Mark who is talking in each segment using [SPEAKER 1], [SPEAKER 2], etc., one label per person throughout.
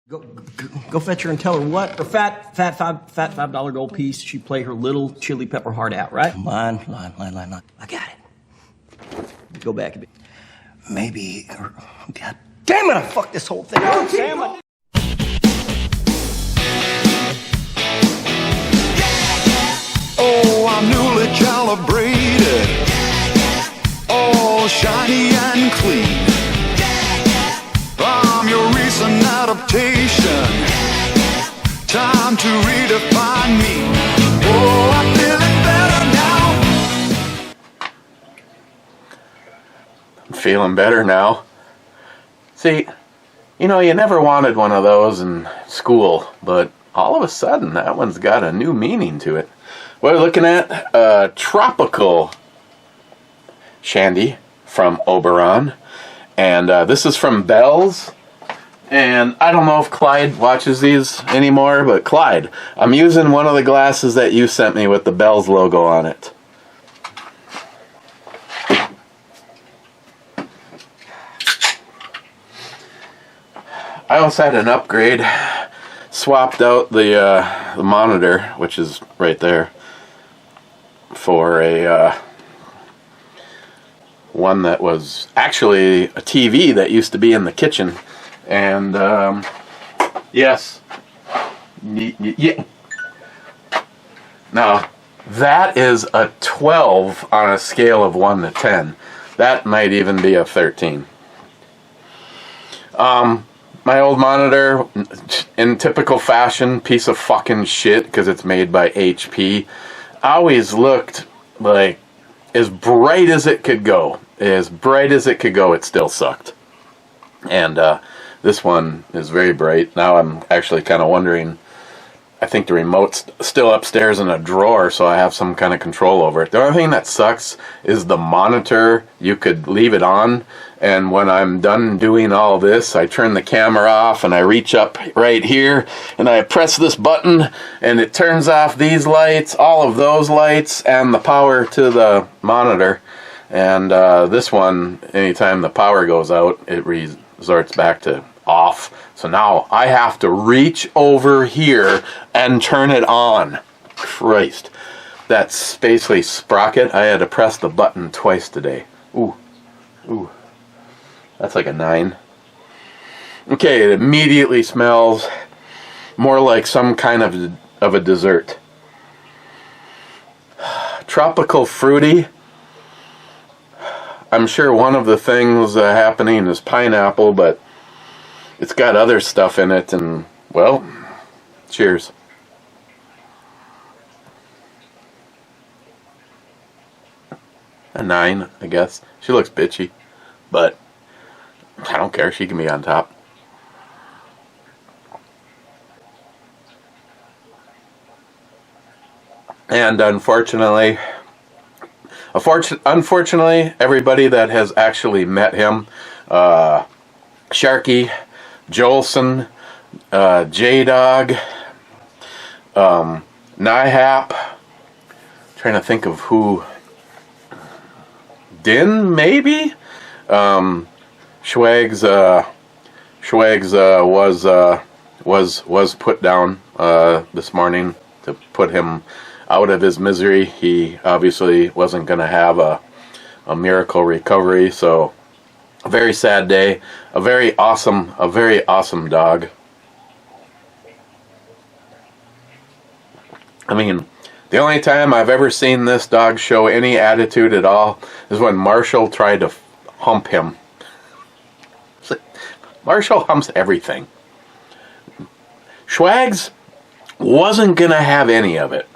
[SPEAKER 1] Go fetch her and tell her what? Her fat $5 gold piece. She play her little chili pepper heart out, right?
[SPEAKER 2] Line. I got it.
[SPEAKER 1] Go back a bit.
[SPEAKER 2] Maybe. God damn it! I fucked this whole thing up. Damn it!
[SPEAKER 3] Oh, I'm newly calibrated. All shiny and clean. I'm your recent adaptation. Time to redefine me. Oh, I'm feeling better now.
[SPEAKER 4] I'm feeling better now. See, you know, you never wanted one of those in school, but all of a sudden that one's got a new meaning to it. We're looking at Tropical Shandy from Oberon. And this is from Bell's. And I don't know if Clyde watches these anymore, but Clyde, I'm using one of the glasses that you sent me with the Bell's logo on it. I also had an upgrade. Swapped out the monitor, which is right there, for a one that was actually a TV that used to be in the kitchen. And yes, yeah. Now that is a 12 on a scale of 1 to 10. That might even be a 13. My old monitor, in typical fashion, piece of fucking shit because it's made by HP, always looked like as bright as it could go. As bright as it could go, it still sucked. And this one is very bright. Now I'm actually kind of wondering, I think the remote's still upstairs in a drawer, so I have some kind of control over it. The only thing that sucks is the monitor. You could leave it on, and when I'm done doing all this, I turn the camera off and I reach up right here and I press this button and it turns off these lights, all of those lights, and the power to the monitor. And this one, anytime the power goes out, it resorts back to off. So now I have to reach over here and turn it on. Christ. That's basically sprocket. I had to press the button twice today. Ooh. That's like a 9. Okay, it immediately smells more like some kind of a dessert. Tropical fruity. I'm sure one of the things happening is pineapple, but it's got other stuff in it, and, well, cheers. A 9, I guess. She looks bitchy, but I don't care. She can be on top. And unfortunately, everybody that has actually met him, Sharky, Jolson, J-Dog, Nihap, trying to think of who, Din, maybe? Schwags was put down this morning to put him out of his misery. He obviously wasn't going to have a miracle recovery, so a very sad day. A very awesome dog. I mean, the only time I've ever seen this dog show any attitude at all is when Marshall tried to hump him. Marshall humps everything. Schwags wasn't going to have any of it.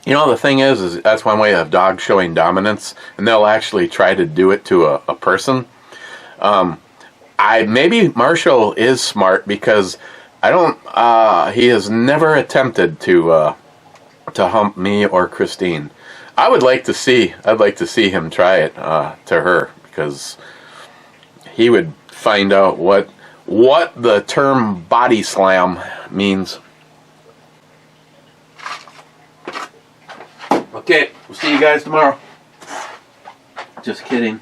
[SPEAKER 4] You know, the thing is that's one way of dogs showing dominance, and they'll actually try to do it to a person. Maybe Marshall is smart because he has never attempted to hump me or Christine. I'd like to see him try it to her, because he would find out what the term body slam means. Okay, we'll see you guys tomorrow. Just kidding.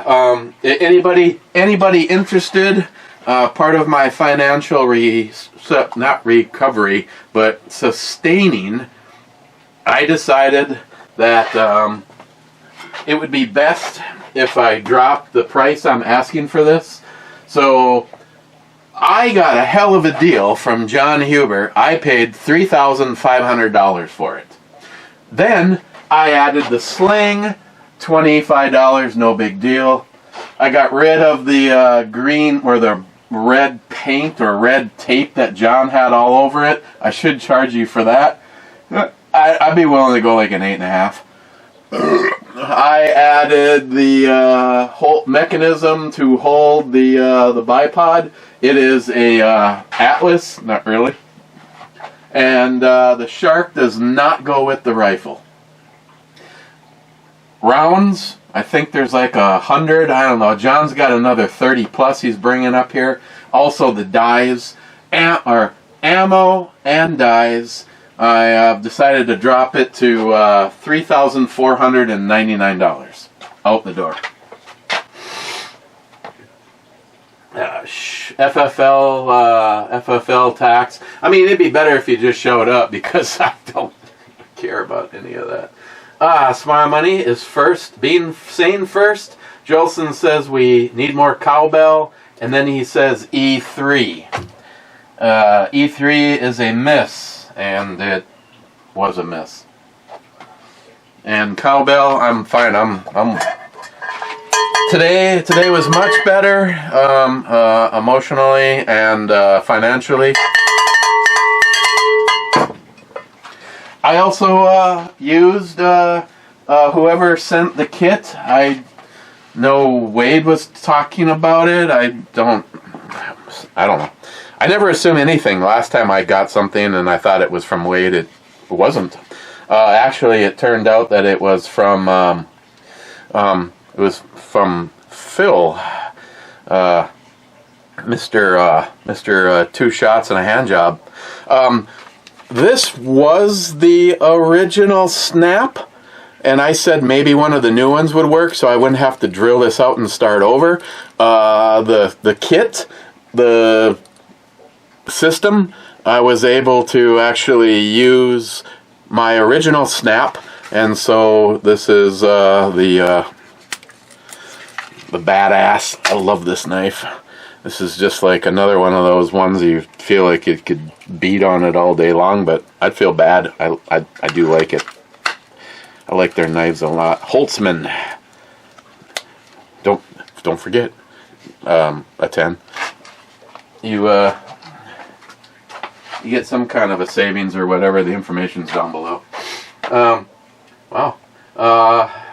[SPEAKER 4] Anybody interested? Part of my financial not recovery, but sustaining, I decided that it would be best if I dropped the price I'm asking for this. So I got a hell of a deal from John Huber. I paid $3,500 for it. Then I added the sling, $25, no big deal. I got rid of the green or the red paint or red tape that John had all over it. I should charge you for that. I'd be willing to go like an 8.5. I added the whole mechanism to hold the bipod. It is a Atlas, not really. And the Shark does not go with the rifle. Rounds, I think there's like 100. I don't know. John's got another 30 plus he's bringing up here. Also the dies, ammo and dies. I decided to drop it to $3,499 out the door. FFL tax. I mean, it'd be better if you just showed up because I don't care about any of that. Smile Money is first. Being sane first. Jolson says we need more cowbell, and then he says E3. E3 is a miss. And it was a miss. And cowbell, I'm fine. Today was much better, emotionally and financially. I also used whoever sent the kit. I know Wade was talking about it. I don't know. I never assume anything. Last time I got something and I thought it was from Wade, it wasn't. Actually, it turned out that it was from Phil, Mr. 2 shots and a hand job. This was the original snap, and I said maybe one of the new ones would work, so I wouldn't have to drill this out and start over. The kit, the system, I was able to actually use my original snap, and so this is the badass. I love this knife. This is just like another one of those ones you feel like you could beat on it all day long, but I'd feel bad. I do like it. I like their knives a lot. Holtzman. Don't forget a 10. You get some kind of a savings or whatever. The information's down below. Wow.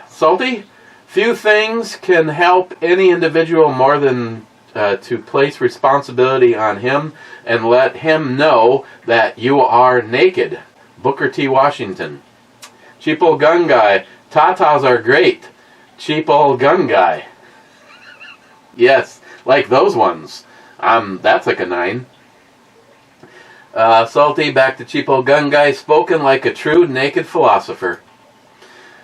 [SPEAKER 4] Salty? Few things can help any individual more than to place responsibility on him and let him know that you are naked. Booker T. Washington. Cheap old gun guy. Tatas are great. Cheap old gun guy. Yes, like those ones. That's like a 9. Salty, back to cheap old gun guy, spoken like a true naked philosopher.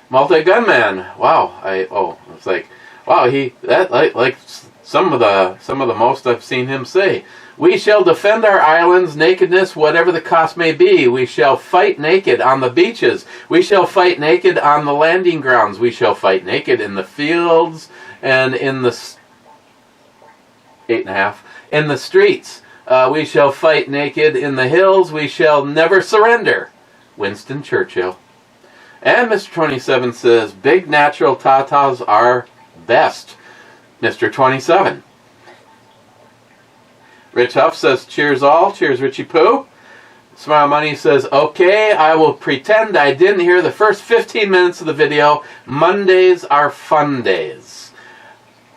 [SPEAKER 4] Multi-gunman. Wow. It's like, wow, like some of the most I've seen him say. We shall defend our island's nakedness, whatever the cost may be. We shall fight naked on the beaches. We shall fight naked on the landing grounds. We shall fight naked in the fields and in the 8.5 in the streets. We shall fight naked in the hills. We shall never surrender. Winston Churchill. And Mr. 27 says, big natural tatas are best. Mr. 27. Rich Huff says, cheers all. Cheers, Richie Poo. Smile Money says, okay, I will pretend I didn't hear the first 15 minutes of the video. Mondays are fun days.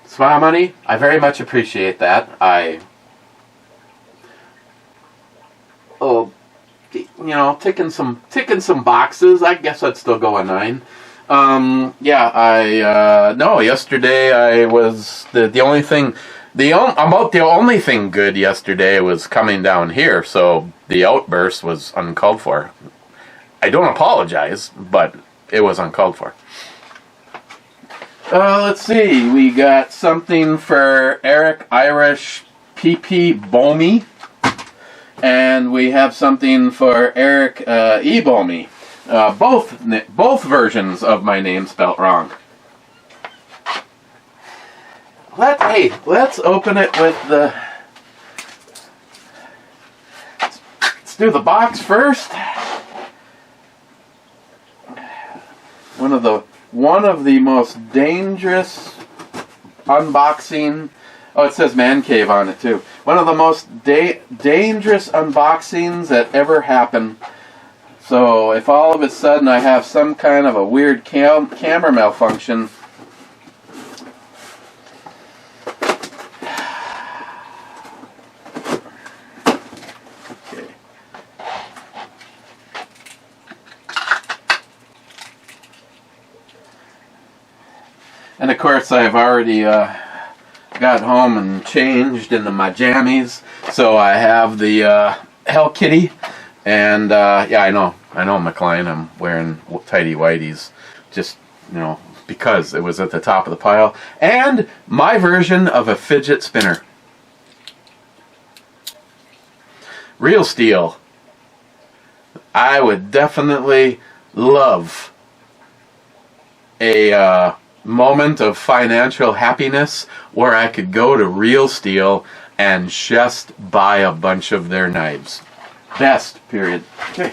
[SPEAKER 4] Smile Money, I very much appreciate that. Ticking some boxes. I guess I'd still go a 9. Yesterday I was the only thing good yesterday was coming down here, so the outburst was uncalled for. I don't apologize, but it was uncalled for. Let's see. We got something for Eric Irish PP Bomi. And we have something for Eric E. Bomi. Both versions of my name spelt wrong. Let's open it with the... Let's do the box first. One of the most dangerous unboxing. Oh, it says Man Cave on it too. One of the most dangerous unboxings that ever happened. So if all of a sudden I have some kind of a weird camera malfunction, okay. And of course I've already got home and changed into my jammies, so I have the Hell Kitty, and yeah, I know, McLean, I'm wearing tidy whities, just, because it was at the top of the pile, and my version of a fidget spinner. Real steel. I would definitely love a moment of financial happiness where I could go to Real Steel and just buy a bunch of their knives. Best, period. Okay.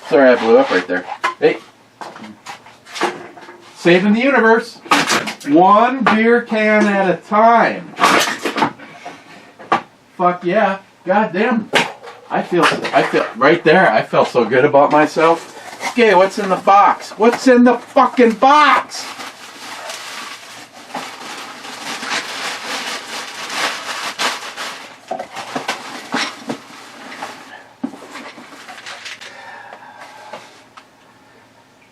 [SPEAKER 4] Sorry I blew up right there. Hey. Saving the universe. One beer can at a time. Fuck yeah. God damn. I feel right there. I felt so good about myself. Okay, what's in the box? What's in the fucking box?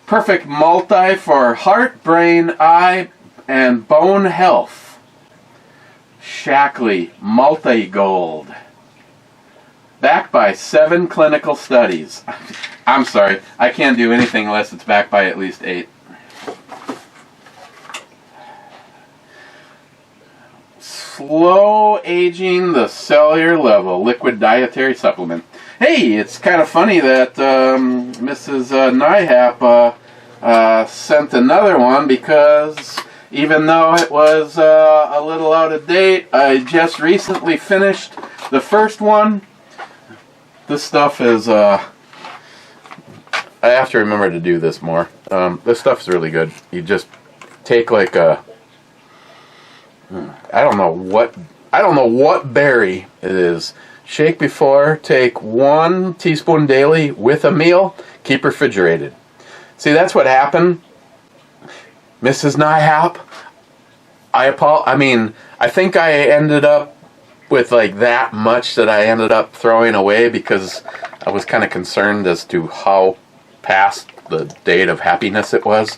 [SPEAKER 4] Perfect multi for heart, brain, eye, and bone health. Shackley Multi-Gold. Backed by 7 clinical studies. I'm sorry, I can't do anything unless it's backed by at least 8. Slow aging the cellular level liquid dietary supplement. Hey, it's kind of funny that Mrs. Nyhap sent another one, because even though it was a little out of date, I just recently finished the first one. This stuff is, I have to remember to do this more. This stuff's really good. You just take like a, I don't know what berry it is. Shake before, take 1 teaspoon daily with a meal, keep refrigerated. See, that's what happened. Mrs. Nyhap, I think I ended up with like that much that I ended up throwing away because I was kind of concerned as to how past the date of happiness it was.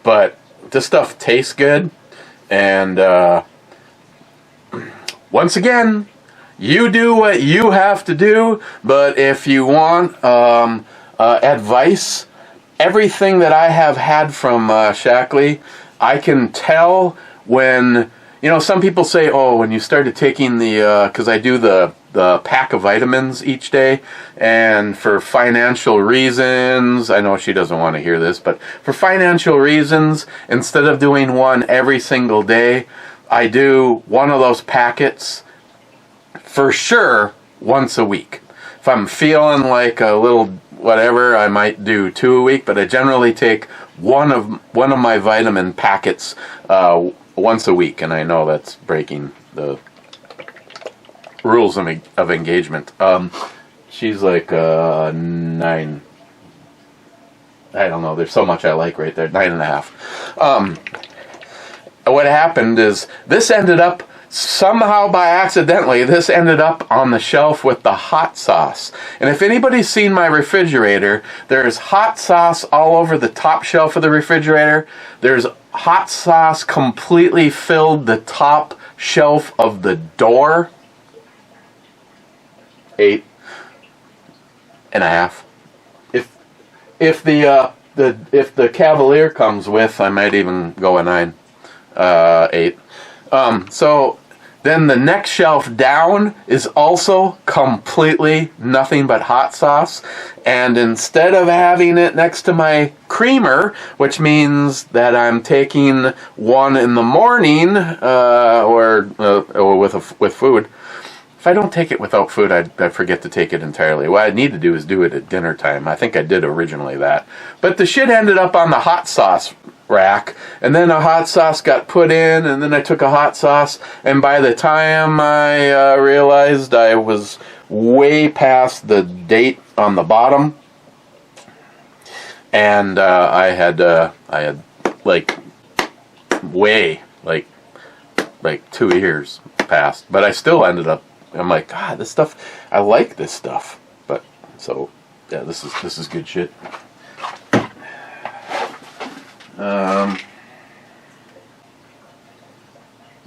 [SPEAKER 4] But this stuff tastes good, and once again, you do what you have to do, but if you want advice, everything that I have had from Shackley, I can tell when, some people say, oh, when you started taking the, because I do the pack of vitamins each day, and for financial reasons, I know she doesn't want to hear this, but for financial reasons, instead of doing one every single day, I do one of those packets for sure once a week. If I'm feeling like a little whatever, I might do 2 a week, but I generally take one of my vitamin packets once a week, and I know that's breaking the rules of engagement. She's like 9. I don't know. There's so much I like right there. 9.5. What happened is this ended up somehow by accidentally, this ended up on the shelf with the hot sauce. And if anybody's seen my refrigerator, there's hot sauce all over the top shelf of the refrigerator. There's hot sauce completely filled the top shelf of the door. 8.5. If the the Cavalier comes with, I might even go a 9, 8. So then the next shelf down is also completely nothing but hot sauce. And instead of having it next to my creamer, which means that I'm taking one in the morning or with food. If I don't take it without food, I forget to take it entirely. What I need to do is do it at dinner time. I think I did originally that. But the shit ended up on the hot sauce rack, and then a hot sauce got put in, and then I took a hot sauce, and by the time I realized I was way past the date on the bottom, and I had like 2 years passed, but I still ended up. I'm like, God, this stuff. I like this stuff, but so yeah, this is good shit.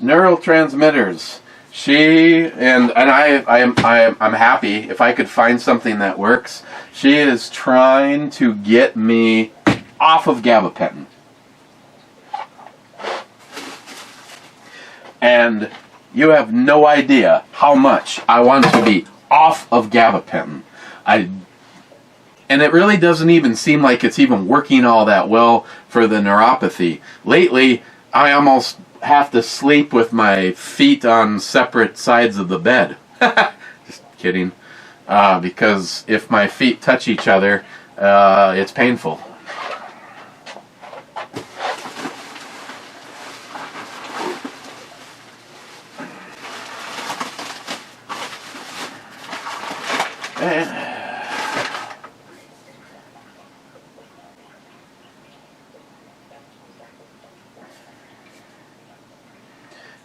[SPEAKER 4] Neurotransmitters. She and I'm happy if I could find something that works. She is trying to get me off of gabapentin. And you have no idea how much I want to be off of gabapentin. And it really doesn't even seem like it's even working all that well for the neuropathy. Lately, I almost have to sleep with my feet on separate sides of the bed. Just kidding. Because if my feet touch each other, it's painful.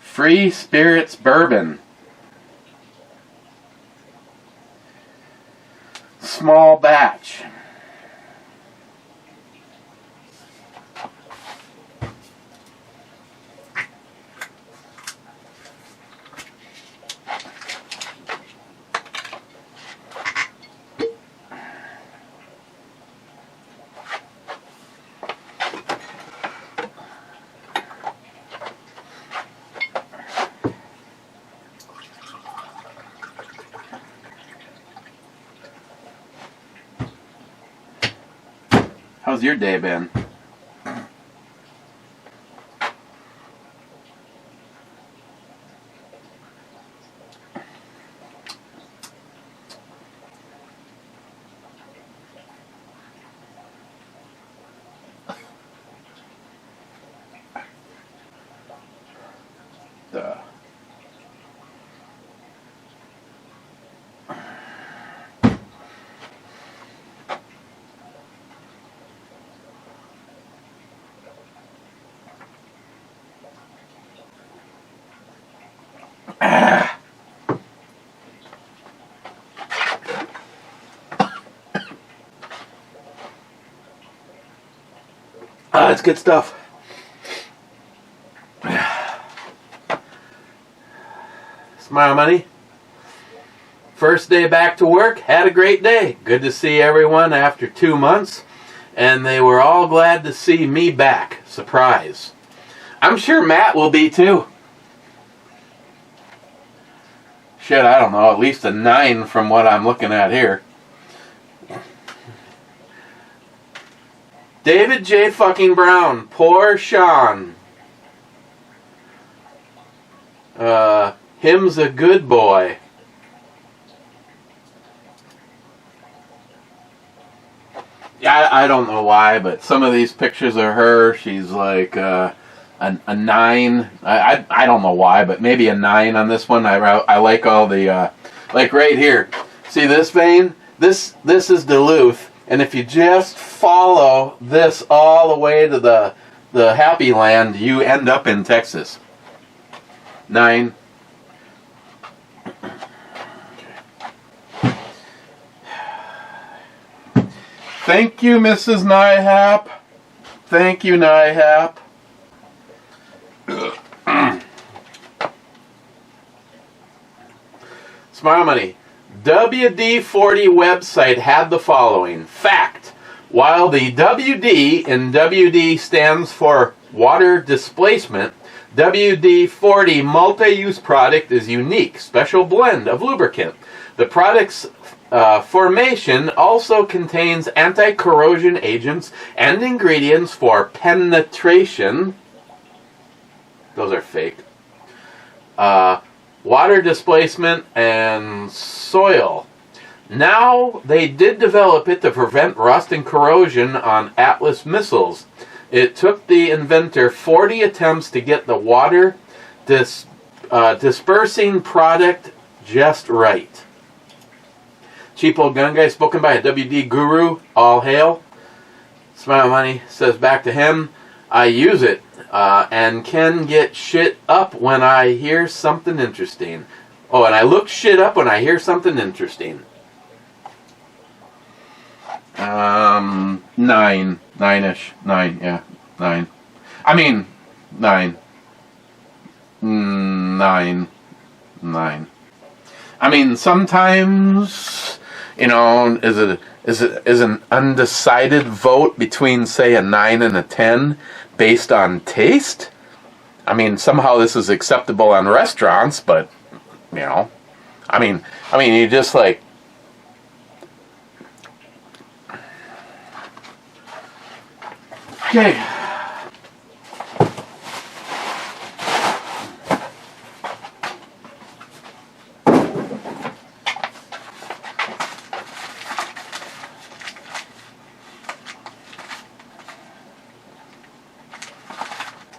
[SPEAKER 4] Free Spirits Bourbon. Small batch. How's your day been? It's good stuff. Smile money. First day back to work, had a great day. Good to see everyone after 2 months, and they were all glad to see me back. Surprise. I'm sure Matt will be too. Shit, I don't know, at least a 9 from what I'm looking at here. David J. fucking Brown. Poor Sean. Him's a good boy. Yeah, I don't know why, but some of these pictures of her, she's like a 9. I don't know why, but maybe a 9 on this one. I like all the, like right here. See this vein? This is Duluth. And if you just follow this all the way to the Happy Land, you end up in Texas. 9. Thank you, Mrs. Nyhap. Thank you, Nyhap. Smile Money. WD-40 website had the following. Fact. While the WD in WD stands for water displacement, WD-40 multi-use product is unique, special blend of lubricant. The product's formation also contains anti-corrosion agents and ingredients for penetration. Those are fake. Water displacement and soil. Now, they did develop it to prevent rust and corrosion on Atlas missiles. It took the inventor 40 attempts to get the water dispersing product just right. Cheap old gun guy spoken by a WD guru, all hail. Smile Money says back to him, I use it and can get shit up when I hear something interesting. Oh, and I look shit up when I hear something interesting. 9-ish. 9, yeah. 9. I mean, 9. 9. I mean, sometimes, you know, is an undecided vote between, say, a 9 and a 10 based on taste? I mean, somehow this is acceptable on restaurants, but, you know, I mean, you just like, okay.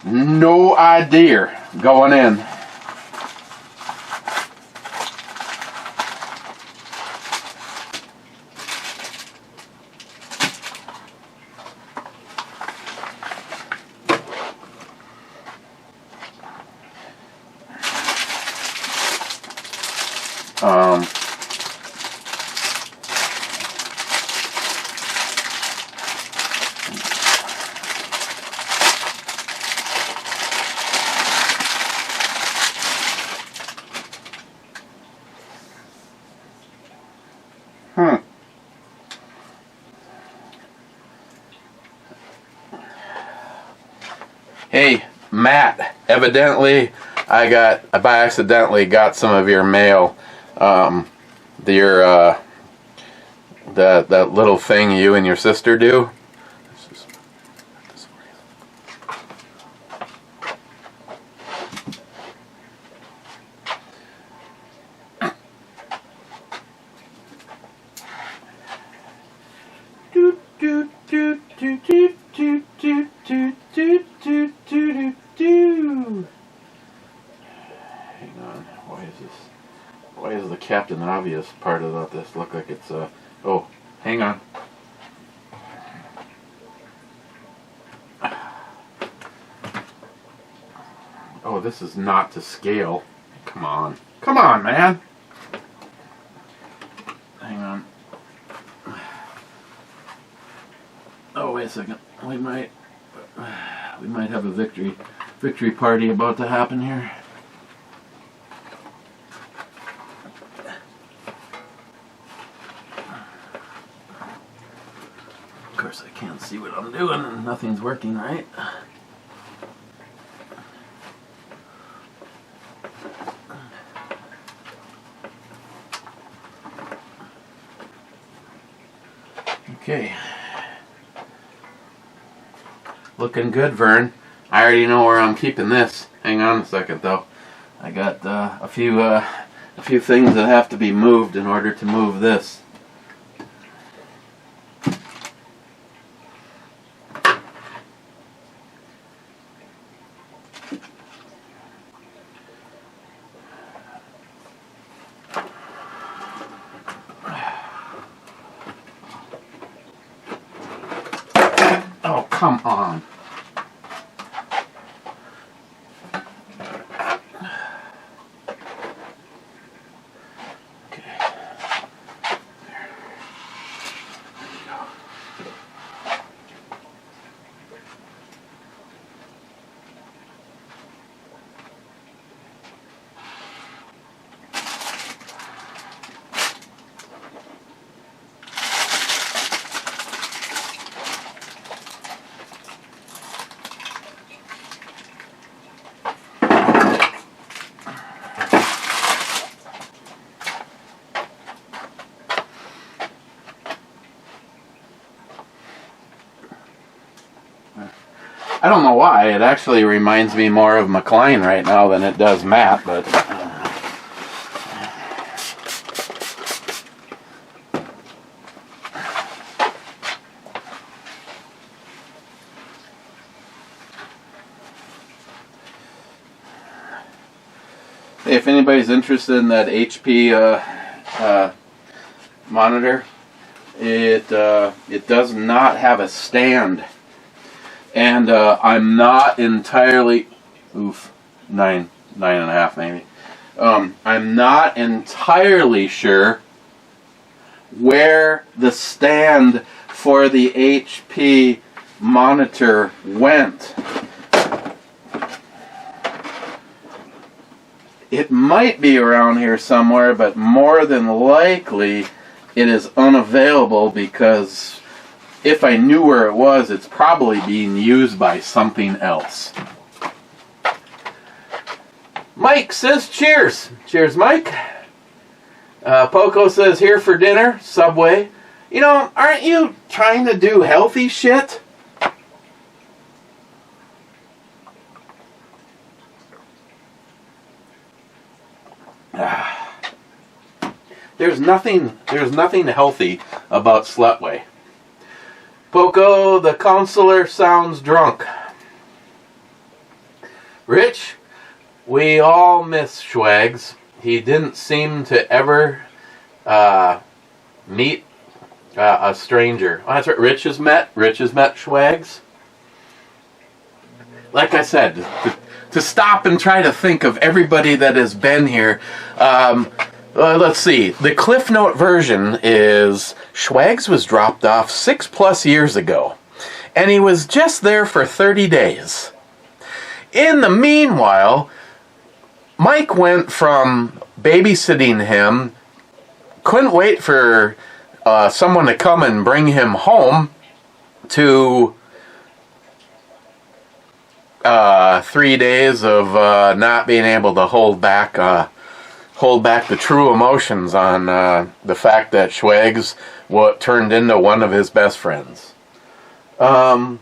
[SPEAKER 4] No idea going in. Hey, Matt, evidently I by accidentally got some of your mail. That little thing you and your sister do. Hang on, why is the Captain Obvious part of this look like it's oh, hang on. Oh, this is not to scale. Come on, man. Hang on. Oh, wait a second. We might have a victory party about to happen here. Of course, I can't see what I'm doing and nothing's working right. Okay. Looking good, Vern. I already know where I'm keeping this. Hang on a second, though. I got a few things that have to be moved in order to move this. Oh, come on. I don't know why. It actually reminds me more of McLean right now than it does Matt, but... If anybody's interested in that HP monitor, it does not have a stand, and I'm not entirely, nine and a half maybe. I'm not entirely sure where the stand for the HP monitor went. It might be around here somewhere, but more than likely it is unavailable, because if I knew where it was, it's probably being used by something else. Mike says cheers. Cheers, Mike. Poco says here for dinner, Subway. You know, aren't you trying to do healthy shit? There's nothing healthy about Slutway. Poco, the counselor sounds drunk. Rich, we all miss Schwags. He didn't seem to ever meet a stranger. Oh, that's right. Rich has met Schwags. Like I said, to stop and try to think of everybody that has been here. Let's see. The Cliff Note version is Schwags was dropped off 6+ years ago, and he was just there for 30 days. In the meanwhile, Mike went from babysitting him, couldn't wait for someone to come and bring him home, to 3 days of not being able to hold back the true emotions on the fact that Schwags turned into one of his best friends. I'm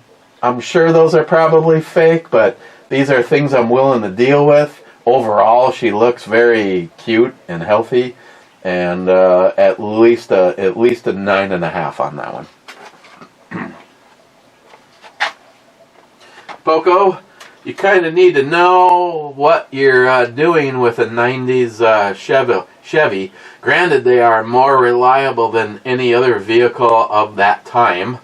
[SPEAKER 4] sure those are probably fake, but these are things I'm willing to deal with. Overall, she looks very cute and healthy, and at least a 9.5 on that one. Poco, you kind of need to know what you're doing with a 90s Chevy. Granted, they are more reliable than any other vehicle of that time.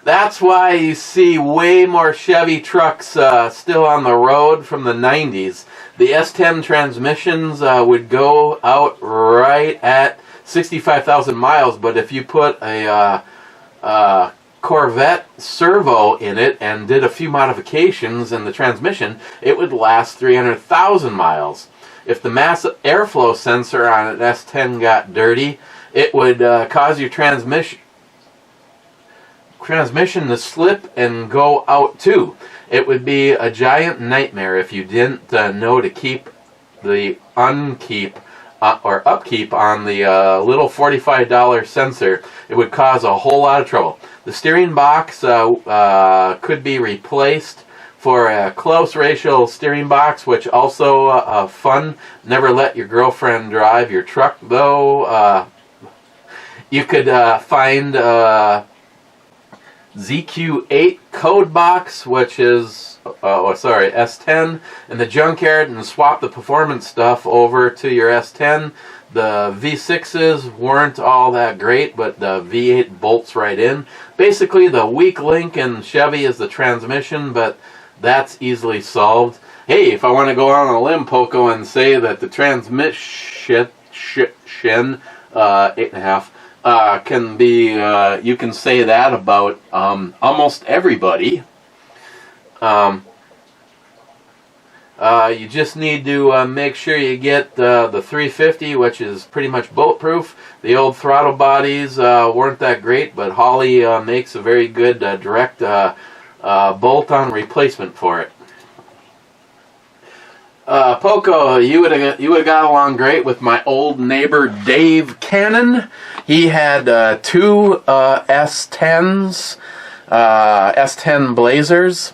[SPEAKER 4] That's why you see way more Chevy trucks still on the road from the 90s. The S10 transmissions would go out right at 65,000 miles, but if you put a Corvette servo in it and did a few modifications in the transmission, it would last 300,000 miles. If the mass airflow sensor on an S10 got dirty, it would cause your transmission to slip and go out too. It would be a giant nightmare if you didn't know to keep the upkeep on the little $45 sensor. It would cause a whole lot of trouble. The steering box could be replaced for a close ratio steering box, which also fun. Never let your girlfriend drive your truck, though. You could find ZQ8 code box, which is S10, in the junkyard, and swap the performance stuff over to your S10. The V6s weren't all that great, but the V8 bolts right in. Basically, the weak link in Chevy is the transmission, but that's easily solved. Hey, if I want to go on a limb, Poco, and say that the transmission 8.5 can be, you can say that about almost everybody. You just need to make sure you get the 350, which is pretty much bulletproof. The old throttle bodies weren't that great, but Holley makes a very good direct bolt-on replacement for it. Poco, you would have got along great with my old neighbor Dave Cannon. He had two S10s S10 Blazers,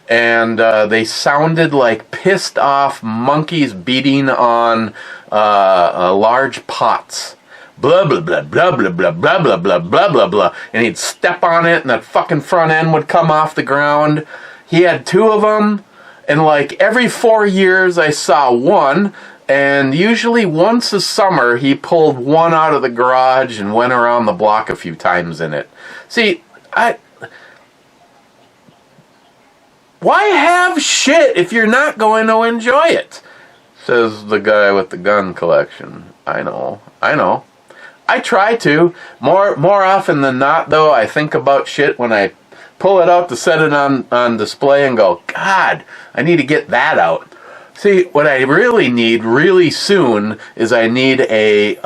[SPEAKER 4] and they sounded like pissed off monkeys beating on large pots. Blah, blah, blah, blah, blah, blah, blah, blah, blah, blah, blah, blah. And he'd step on it, and that fucking front end would come off the ground. He had 2 of them, and like every 4 years I saw one, and usually once a summer he pulled one out of the garage and went around the block a few times in it. See, why have shit if you're not going to enjoy it? Says the guy with the gun collection. I know. I try to. More often than not, though, I think about shit when I pull it out to set it on display and go, God, I need to get that out. See, what I really need really soon is I need a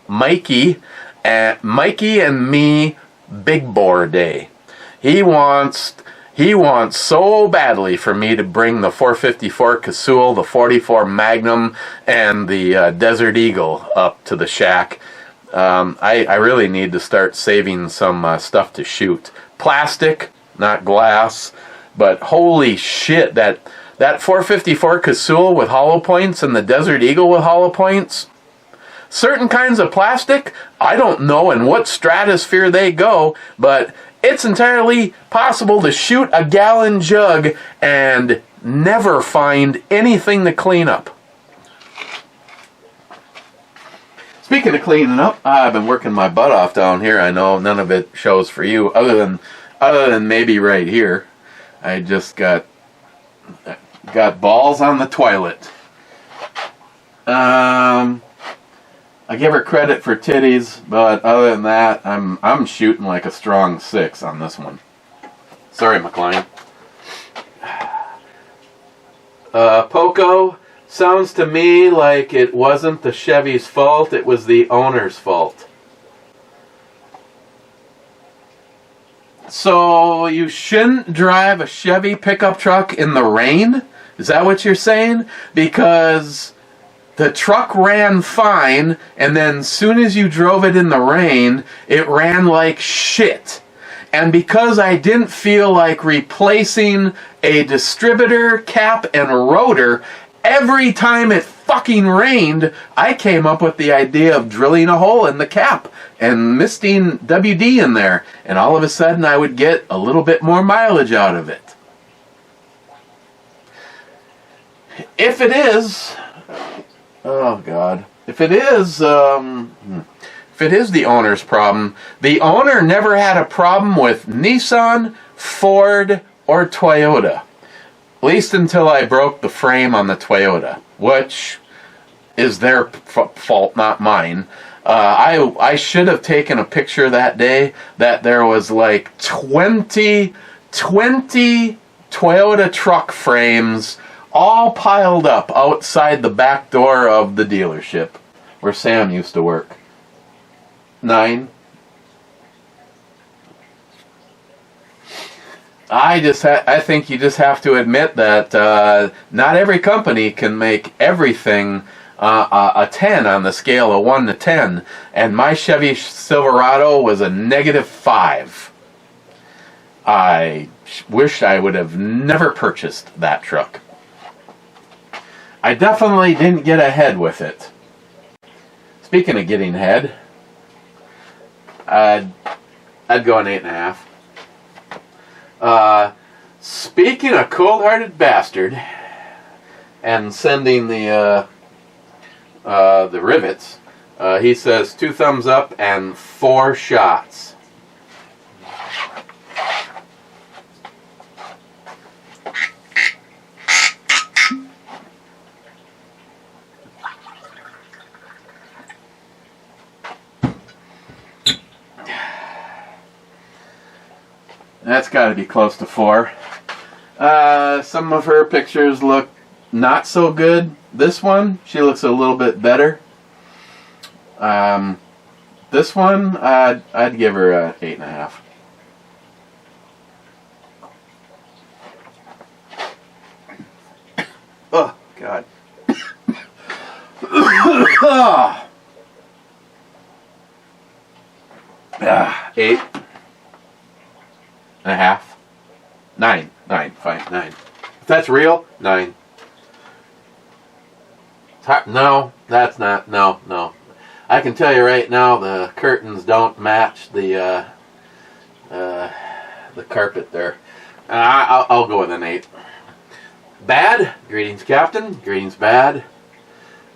[SPEAKER 4] Mikey and me big bore day. He wants so badly for me to bring the 454 Casull, the 44 Magnum, and the Desert Eagle up to the shack. I really need to start saving some stuff to shoot. Plastic, not glass, but holy shit, that 454 Casull with hollow points and the Desert Eagle with hollow points, certain kinds of plastic, I don't know in what stratosphere they go, but it's entirely possible to shoot a gallon jug and never find anything to clean up. Speaking of cleaning up, I've been working my butt off down here. I know none of it shows for you, other than maybe right here. I just got balls on the toilet. I give her credit for titties, but other than that, I'm shooting like a strong 6 on this one. Sorry, McLean. Poco, sounds to me like it wasn't the Chevy's fault, it was the owner's fault. So you shouldn't drive a Chevy pickup truck in the rain? Is that what you're saying? Because the truck ran fine, and then soon as you drove it in the rain, it ran like shit. And because I didn't feel like replacing a distributor, cap, and rotor every time it fucking rained, I came up with the idea of drilling a hole in the cap and misting WD in there, and all of a sudden I would get a little bit more mileage out of it. If it is, oh God, if it is the owner's problem, the owner never had a problem with Nissan, Ford, or Toyota. At least until I broke the frame on the Toyota, which is their fault, not mine. I should have taken a picture that day that there was like 20 Toyota truck frames all piled up outside the back door of the dealership where Sam used to work. 9. I think you just have to admit that not every company can make everything a 10 on the scale of 1 to 10, and my Chevy Silverado was a -5. I wish I would have never purchased that truck. I definitely didn't get ahead with it. Speaking of getting ahead, I'd go an 8.5. Speaking of cold-hearted bastard, and sending the rivets, he says 2 thumbs up and 4 shots. That's got to be close to 4. Some of her pictures look not so good. This one, she looks a little bit better. This one, I'd give her a 8.5. Oh, God. 8. and a half. 9. 9. Fine. 9. If that's real, 9. No, that's not. No, no. I can tell you right now, the curtains don't match the carpet there. I'll go with an 8. Bad. Greetings, Captain. Greetings, bad.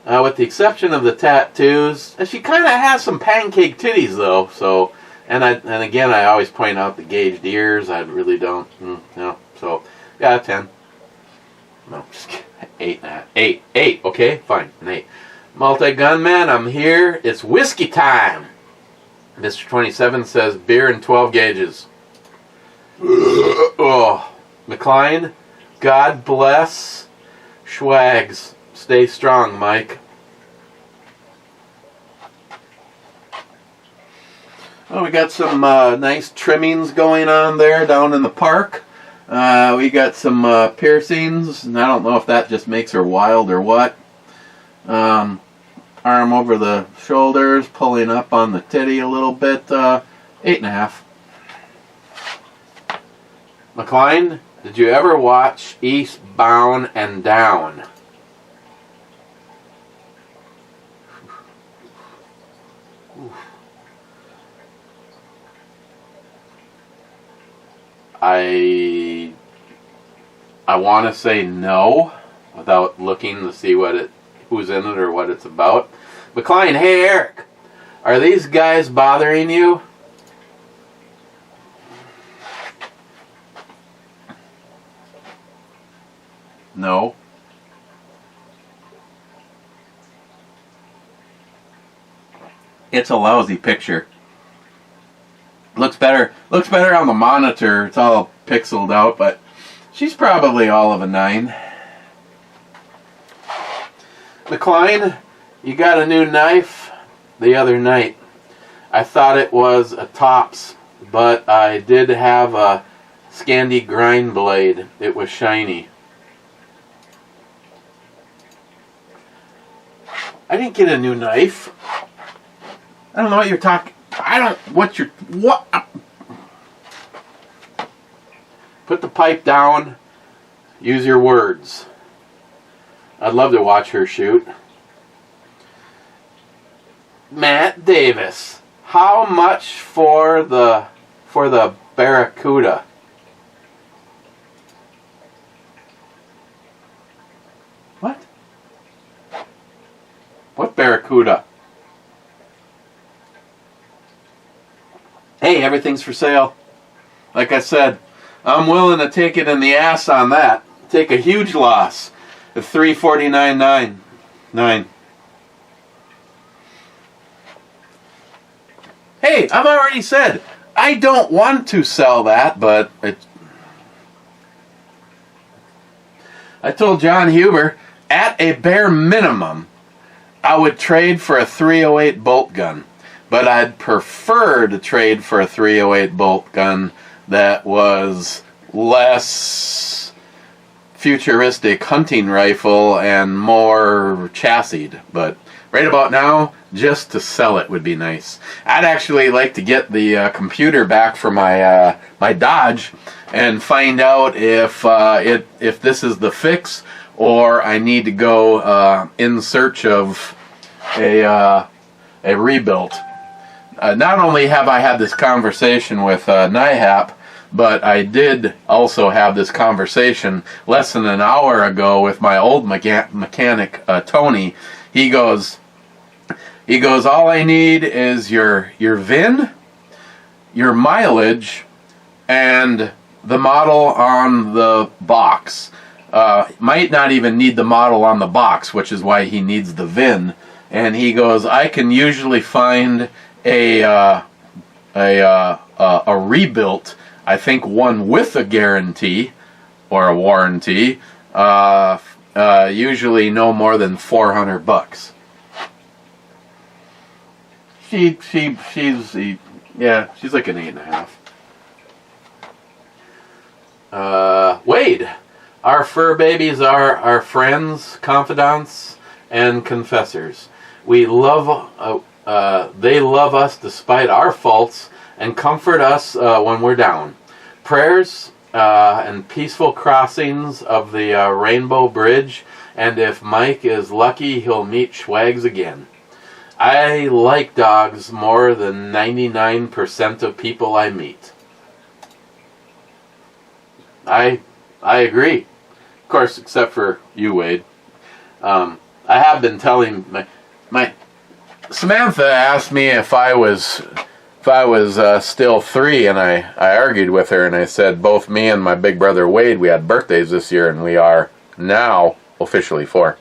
[SPEAKER 4] With the exception of the tattoos, she kind of has some pancake titties though. So, and again, I always point out the gauged ears. I really don't. No. So, yeah, 10. No, just kidding. 8 and a half. 8. 8. Okay, fine. An 8. Multi-gunman, I'm here. It's whiskey time. Mr. 27 says beer and 12 gauges. Oh, McLean, God bless. Schwags, stay strong, Mike. Well, we got some nice trimmings going on there down in the park. We got some piercings, and I don't know if that just makes her wild or what. Arm over the shoulders, pulling up on the titty a little bit. 8.5. McLean, did you ever watch Eastbound and Down? I want to say no, without looking to see who's in it or what it's about. McLean, hey Eric, are these guys bothering you? No. It's a lousy picture. Looks better on the monitor. It's all pixeled out, but she's probably all of a 9. McLean, you got a new knife the other night. I thought it was a Tops, but I did have a Shandy grind blade. It was shiny. I didn't get a new knife. I don't know what you're talking. What? Put the pipe down. Use your words. I'd love to watch her shoot. Matt Davis, how much for the Barracuda? What? What Barracuda? Hey, everything's for sale. Like I said, I'm willing to take it in the ass on that. Take a huge loss at $349.9. Hey, I've already said I don't want to sell that, but I told John Huber at a bare minimum I would trade for a 308 bolt gun. But I'd prefer to trade for a 308 bolt gun that was less futuristic hunting rifle and more chassied. But right about now, just to sell it would be nice. I'd actually like to get the computer back for my my Dodge and find out if this is the fix or I need to go in search of a rebuild. Not only have I had this conversation with NIHAP, but I did also have this conversation less than an hour ago with my old mechanic, Tony. He goes, all I need is your VIN, your mileage, and the model on the box. Might not even need the model on the box, which is why he needs the VIN. And he goes, I can usually find a rebuilt, I think one with a guarantee or a warranty, usually no more than $400. She's like an 8.5. Wade, our fur babies are our friends, confidants, and confessors. We love. They love us despite our faults and comfort us when we're down. prayers and peaceful crossings of the Rainbow Bridge, and if Mike is lucky, he'll meet Schwags again. I like dogs more than 99% of people I meet. I agree. Of course, except for you, Wade. I have been telling my Samantha asked me if I was still 3, and I argued with her, and I said both me and my big brother Wade, we had birthdays this year, and we are now officially 4.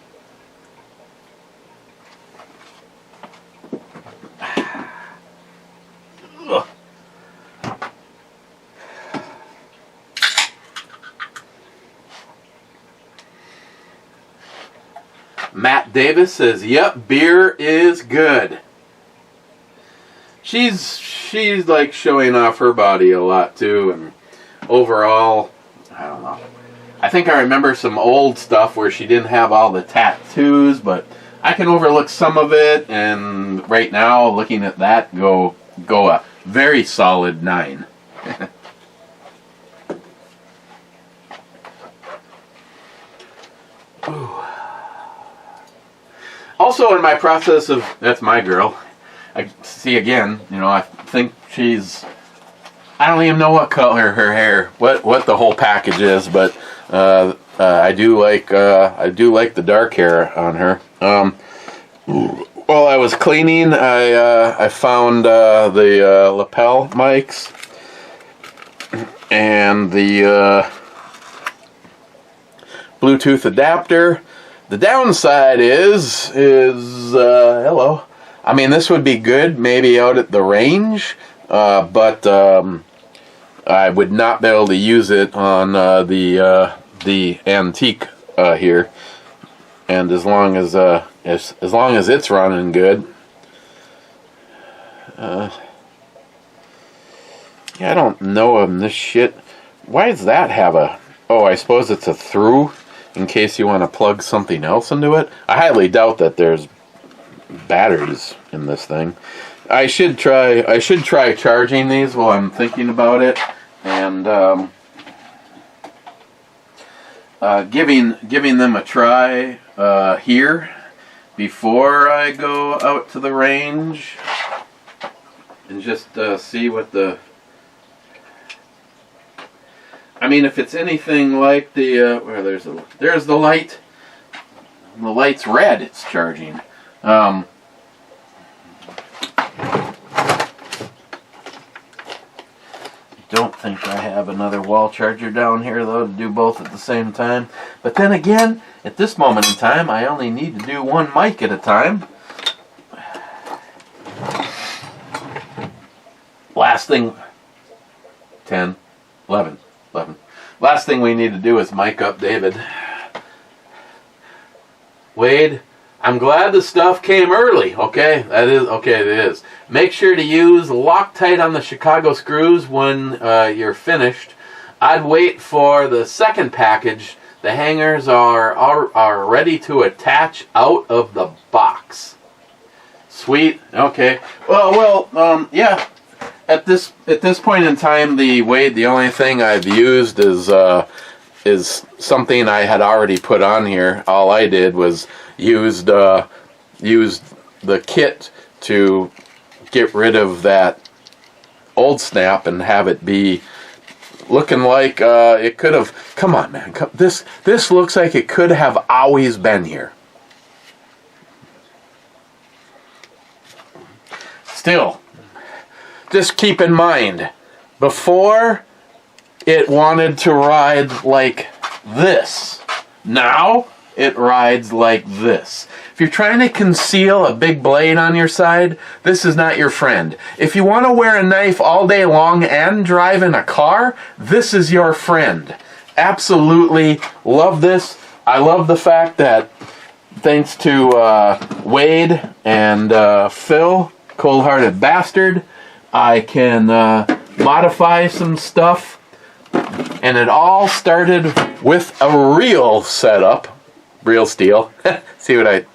[SPEAKER 4] Matt Davis says, "Yep, beer is good." She's like showing off her body a lot too, and overall, I don't know. I think I remember some old stuff where she didn't have all the tattoos, but I can overlook some of it, and right now, looking at that, go a very solid 9. Ooh. Also, in my process of, that's my girl, I see again, I think she's, I don't even know what color her hair, what the whole package is, but I do like the dark hair on her. While I was cleaning, I found the lapel mics and the Bluetooth adapter. The downside is hello. I mean, this would be good maybe out at the range, but I would not be able to use it on the antique here. And as long as it's running good, yeah, I don't know on this shit. Why does that have a? Oh, I suppose it's a through. In case you want to plug something else into it. I highly doubt that there's batteries in this thing. I should try charging these while I'm thinking about it, and giving them a try here before I go out to the range, and just see what the. I mean, if it's anything like the where there's the light. The light's red. It's charging. Don't think I have another wall charger down here though to do both at the same time. But then again, at this moment in time, I only need to do one mic at a time. Last thing, 10, 11. Last thing we need to do is mic up David. Wade, I'm glad the stuff came early. Okay, it is. Make sure to use Loctite on the Chicago screws when you're finished. I'd wait for the second package. The hangers are ready to attach out of the box. Sweet. Okay. Well, yeah. At this point in time, the only thing I've used is something I had already put on here. All I did was used the kit to get rid of that old snap and have it be looking like it could have. Come on, man. This looks like it could have always been here. Still. Just keep in mind, before it wanted to ride like this. Now it rides like this. If you're trying to conceal a big blade on your side, this is not your friend. If you want to wear a knife all day long and drive in a car, this is your friend. Absolutely love this. I love the fact that thanks to Wade and Phil, Cold-Hearted Bastard, I can modify some stuff, and it all started with a real setup, real steel. See what I...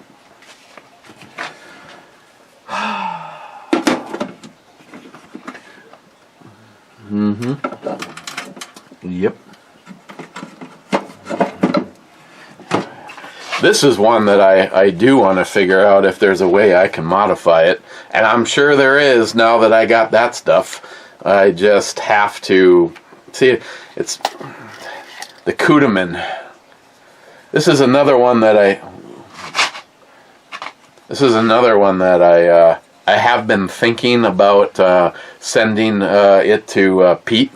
[SPEAKER 1] Yep.
[SPEAKER 4] This is one that I do want to figure out if there's a way I can modify it. And I'm sure there is now that I got that stuff. I just have to... See, it's the Kudeman. This is another one that I have been thinking about sending it to Pete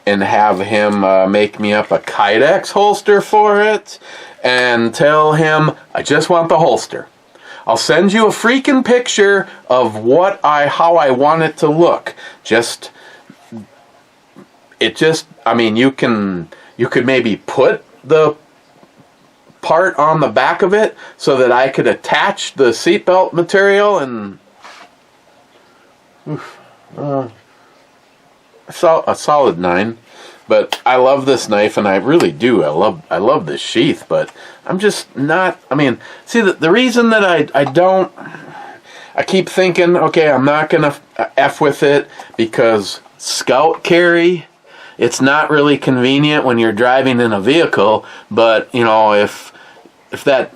[SPEAKER 4] and have him make me up a Kydex holster for it and tell him I just want the holster. I'll send you a freaking picture of how I want it to look. I mean, you could maybe put the part on the back of it so that I could attach the seatbelt material and a solid 9. But I love this knife, and I really do. I love this sheath, but I'm just not... I mean, see, the reason that I keep thinking, okay, I'm not going to F with it because scout carry, it's not really convenient when you're driving in a vehicle, but, you know, if that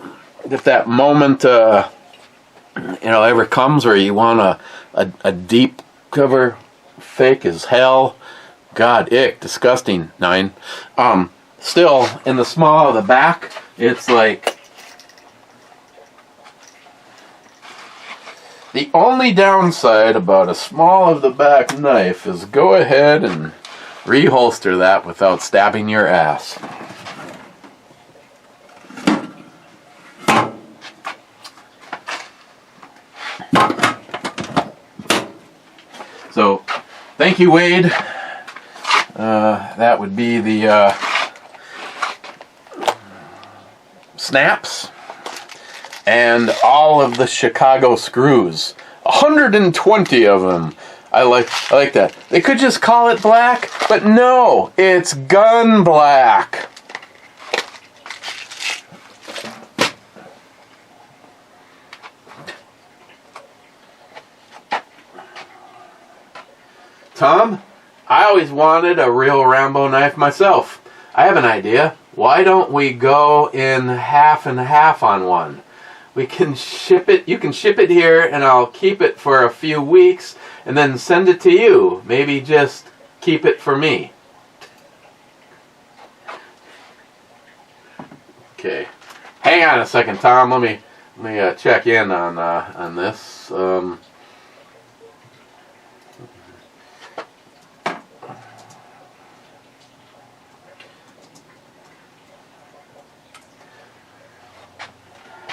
[SPEAKER 4] moment, ever comes where you want a deep cover fake as hell, God, ick, disgusting, 9. Still, in the small of the back, it's like... The only downside about a small of the back knife is go ahead and reholster that without stabbing your ass. So, thank you, Wade. That would be the snaps and all of the Chicago screws. 120 of them. I like that. They could just call it black, but no, it's gun black. Tom, I always wanted a real Rambo knife myself. I have an idea. Why don't we go in half and half on one? We can ship it. You can ship it here, and I'll keep it for a few weeks, and then send it to you. Maybe just keep it for me. Okay. Hang on a second, Tom. Let me check in on this.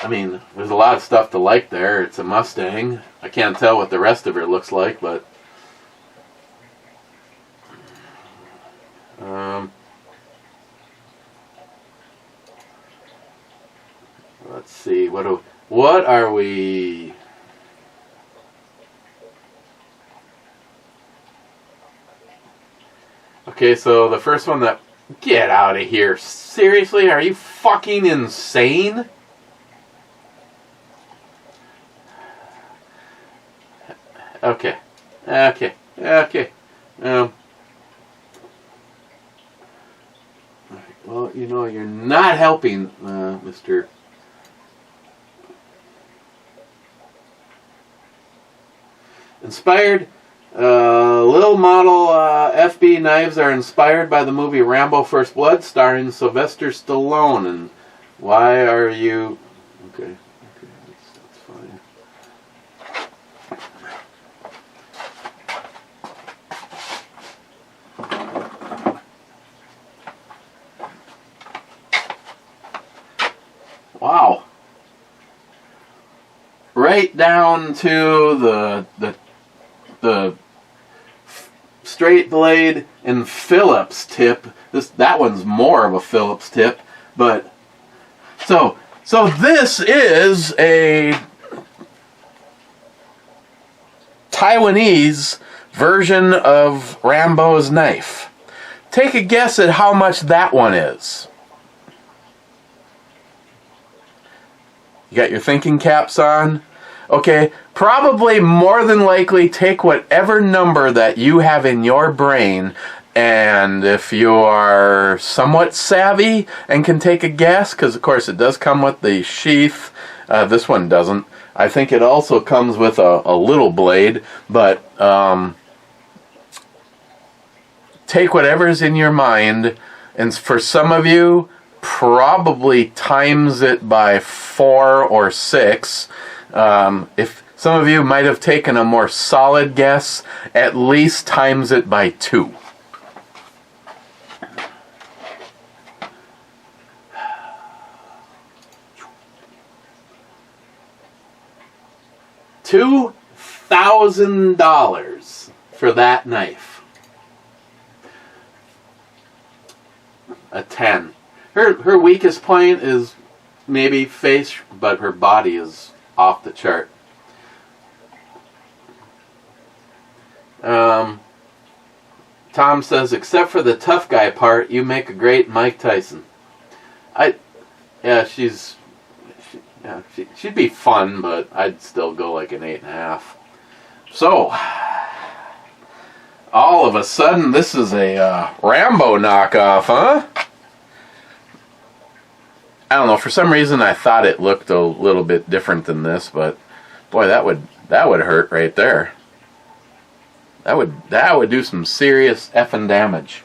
[SPEAKER 4] I mean, there's a lot of stuff to like there. It's a Mustang. I can't tell what the rest of it looks like, but... let's see. What are we... Okay, so the first one that... Get out of here. Seriously? Are you fucking insane? Okay. Well, you know, you're not helping, Mr. Inspired. Little model FB knives are inspired by the movie Rambo First Blood, starring Sylvester Stallone. And why are you... Okay, that's fine. Wow. Right down to the straight blade and Phillips tip. That one's more of a Phillips tip, but so this is a Taiwanese version of Rambo's knife. Take a guess at how much that one is. You got your thinking caps on? Okay, probably more than likely take whatever number that you have in your brain And if you are somewhat savvy and can take a guess, because of course it does come with the sheath, this one doesn't. I think it also comes with a little blade, but take whatever's in your mind, and for some of you, probably times it by 4 or 6. If some of you might have taken a more solid guess, at least times it by 2. $2,000 for that knife. A 10. Her weakest point is maybe face, but her body is off the chart. Tom says, except for the tough guy part, you make a great Mike Tyson. She'd be fun, but I'd still go like an 8.5. So, all of a sudden, this is a Rambo knockoff, huh? I don't know. For some reason, I thought it looked a little bit different than this, but boy, that would hurt right there. That would do some serious effing damage.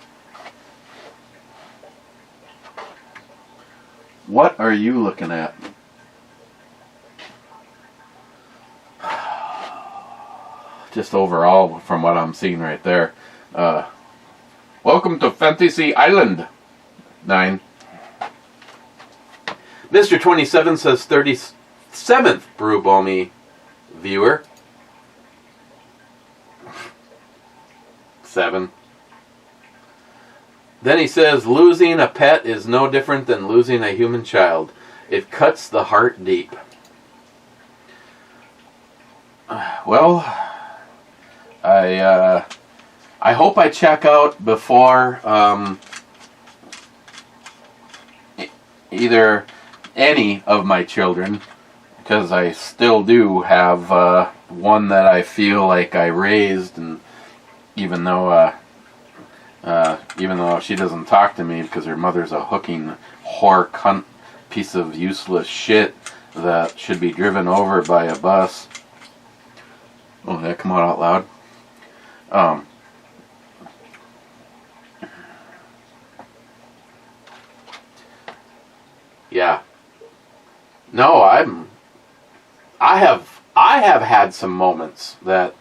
[SPEAKER 4] What are you looking at? Just overall, from what I'm seeing right there. Welcome to Fantasy Island 9. Mr. 27 says 37th Brew Balmy viewer. 7. Then he says, losing a pet is no different than losing a human child. It cuts the heart deep. Well, I hope I check out before either any of my children, because I still do have one that I feel like I raised, and even though she doesn't talk to me because her mother's a hooking whore cunt piece of useless shit that should be driven over by a bus. Oh, did that come out loud? Yeah. No, I have had some moments that,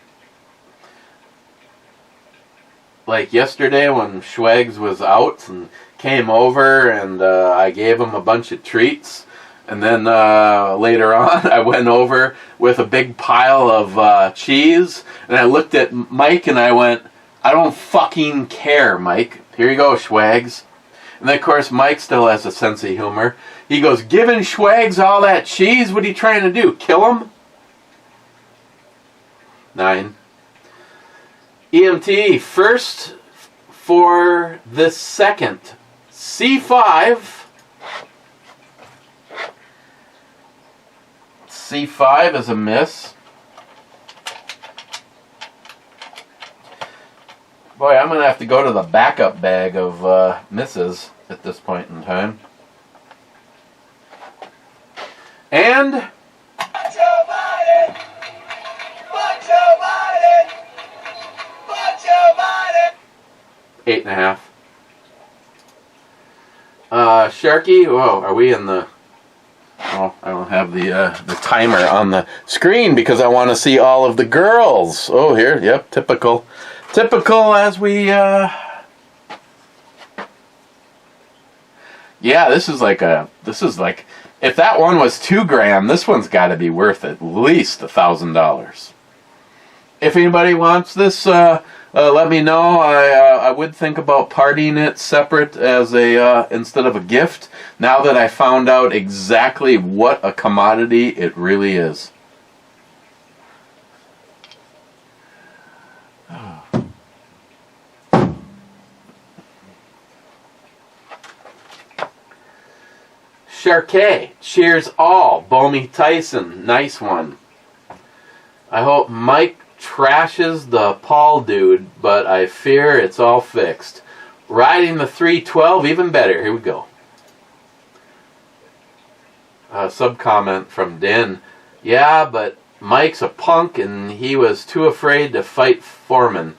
[SPEAKER 4] like yesterday when Schwags was out and came over, and I gave him a bunch of treats, and then later on I went over with a big pile of cheese, and I looked at Mike and I went, I don't fucking care, Mike. Here you go, Schwags. And then of course Mike still has a sense of humor. He goes, giving Schwags all that cheese? What are you trying to do? Kill him? 9. EMT, first for the second. C5. C5 is a miss. Boy, I'm going to have to go to the backup bag of misses at this point in time. And... 8.5. Sharky, whoa, are we in the... Oh, I don't have the timer on the screen because I want to see all of the girls. Oh, here, yep, typical. Typical as we, Yeah, this is like, if that one was $2,000, this one's got to be worth at least $1,000. If anybody wants this, let me know. I would think about partying it separate as a instead of a gift. Now that I found out exactly what a commodity it really is. Sharkey, cheers all. Bomey Tyson, nice one. I hope Mike trashes the Paul dude, but I fear it's all fixed. Riding the 312, even better. Here we go. Sub-comment from Den. Yeah, but Mike's a punk and he was too afraid to fight Foreman.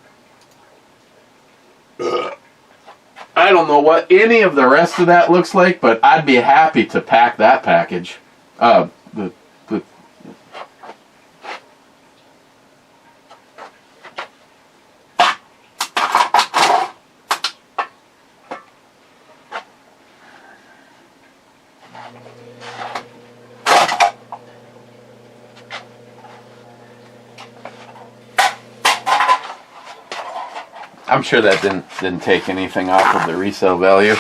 [SPEAKER 4] I don't know what any of the rest of that looks like, but I'd be happy to pack that package. I'm sure that didn't take anything off of the resale value.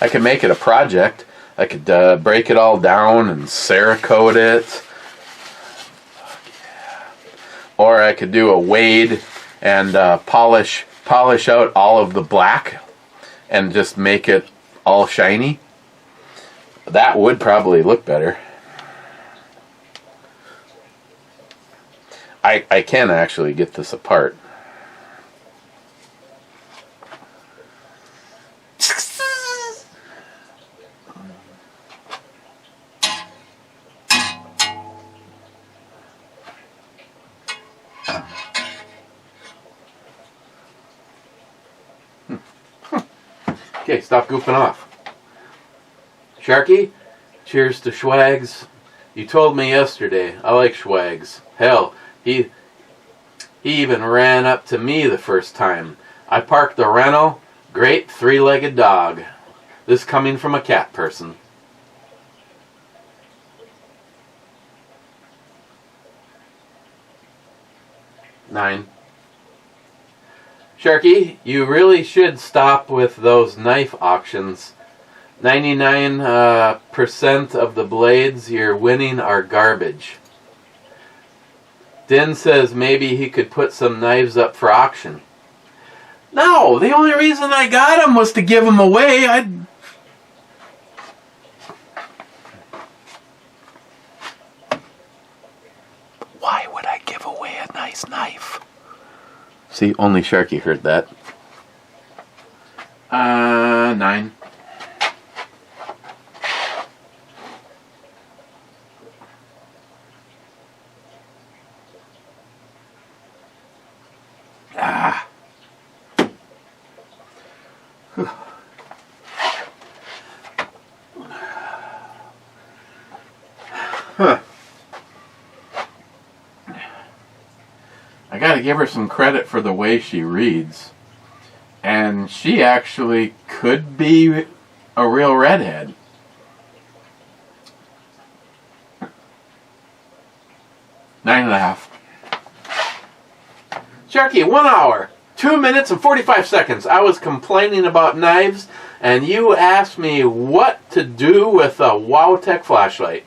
[SPEAKER 4] I could make it a project. I could break it all down and Cerakote it. Or I could do a wade and polish out all of the black and just make it all shiny. That would probably look better. I can actually get this apart. Okay, stop goofing off. Sharky, cheers to Schwags. You told me yesterday. I like Schwags. Hell, he even ran up to me the first time. I parked the rental. Great three-legged dog. This coming from a cat person. Nine. Sharky, you really should stop with those knife auctions. 99% of the blades you're winning are garbage. Din says maybe he could put some knives up for auction. No, the only reason I got them was to give them away. Why would I give away a nice knife? See, only Sharky heard that. 9. I gotta give her some credit for the way she reads. And she actually could be a real redhead. Nine and a half. Sharky, 1 hour, 2 minutes and 45 seconds. I was complaining about knives, and you asked me what to do with a WowTech flashlight.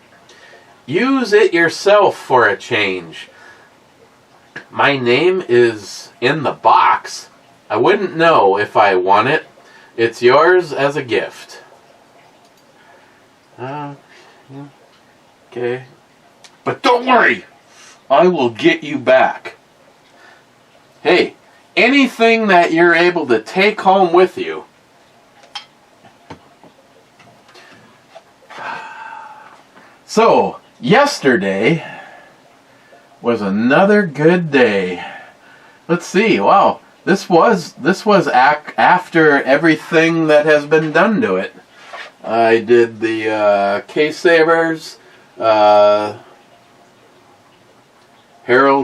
[SPEAKER 4] Use it yourself for a change. My name is in the box. I wouldn't know if I won it. It's yours as a gift. Okay. But don't worry. I will get you back. Hey, anything that you're able to take home with you. So, yesterday was another good day. Let's see. Wow, this was after everything that has been done to it. I did the case savers. Harold